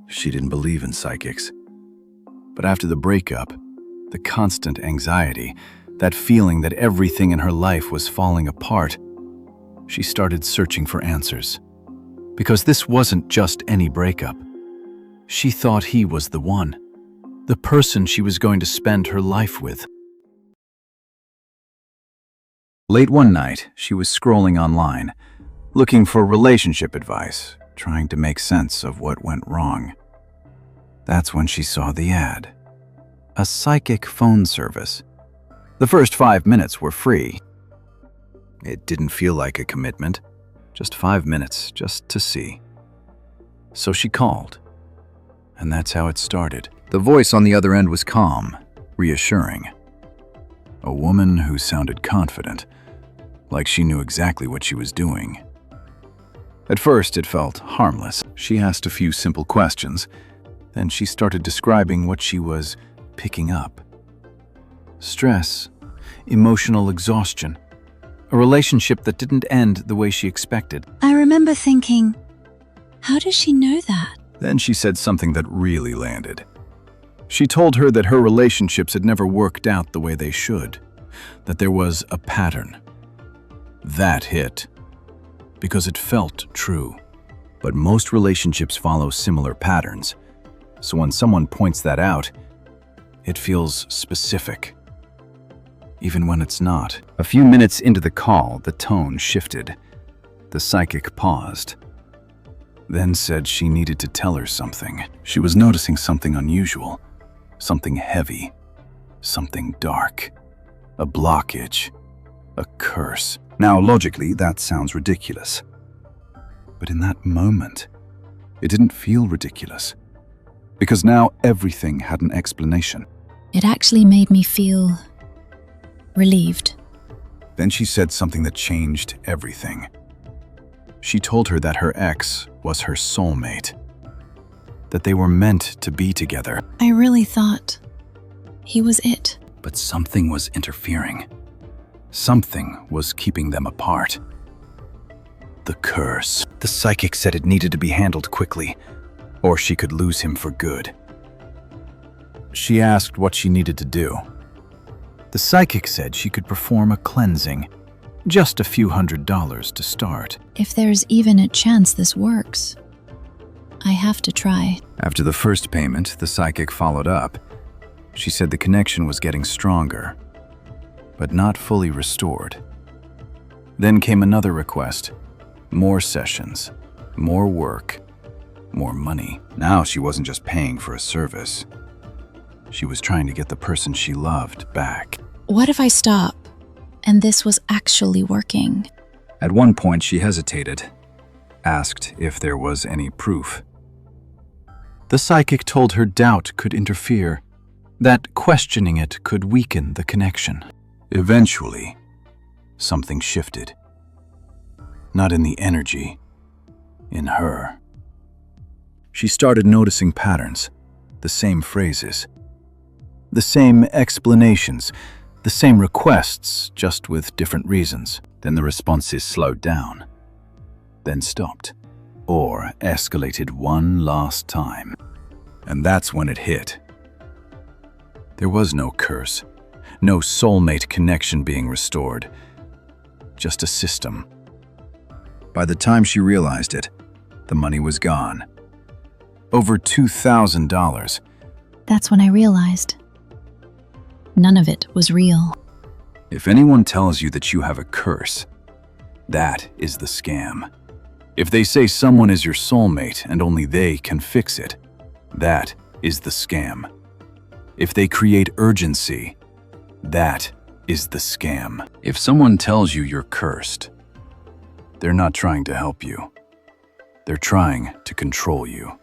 She didn't believe in psychics. But after the breakup, the constant anxiety, that feeling that everything in her life was falling apart, she started searching for answers. Because this wasn't just any breakup. She thought he was the one, the person she was going to spend her life with. Late one night, she was scrolling online, looking for relationship advice, trying to make sense of what went wrong. That's when she saw the ad. A psychic phone service. The first 5 minutes were free. It didn't feel like a commitment, just 5 minutes just to see. So she called, and that's how it started. The voice on the other end was calm, reassuring. A woman who sounded confident, like she knew exactly what she was doing. At first, it felt harmless. She asked a few simple questions, then she started describing what she was picking up. Stress, emotional exhaustion, a relationship that didn't end the way she expected. I remember thinking, how does she know that? Then she said something that really landed. She told her that her relationships had never worked out the way they should, that there was a pattern. That hit, because it felt true. But most relationships follow similar patterns, so when someone points that out, it feels specific, even when it's not. A few minutes into the call, the tone shifted. The psychic paused, then said she needed to tell her something. She was noticing something unusual, something heavy, something dark, a blockage, a curse. Now, logically, that sounds ridiculous. But in that moment, it didn't feel ridiculous, because now everything had an explanation. It actually made me feel relieved. Then she said something that changed everything. She told her that her ex was her soulmate, that they were meant to be together. I really thought he was it. But something was interfering. Something was keeping them apart. The curse. The psychic said it needed to be handled quickly, or she could lose him for good. She asked what she needed to do. The psychic said she could perform a cleansing, just a few $100s to start. If there's even a chance this works, I have to try. After the first payment, the psychic followed up. She said the connection was getting stronger, but not fully restored. Then came another request. More sessions, more work, more money. Now she wasn't just paying for a service. She was trying to get the person she loved back. What if I stop and this was actually working? At one point she hesitated, asked if there was any proof. The psychic told her doubt could interfere, that questioning it could weaken the connection. Eventually, something shifted. Not in the energy, in her. She started noticing patterns, the same phrases, the same explanations, the same requests, just with different reasons. Then the responses slowed down, then stopped, or escalated one last time. And that's when it hit. There was no curse, no soulmate connection being restored, just a system. By the time she realized it, the money was gone. Over $2,000. That's when I realized none of it was real. If anyone tells you that you have a curse, that is the scam. If they say someone is your soulmate and only they can fix it, that is the scam. If they create urgency, that is the scam. If someone tells you you're cursed, they're not trying to help you. They're trying to control you.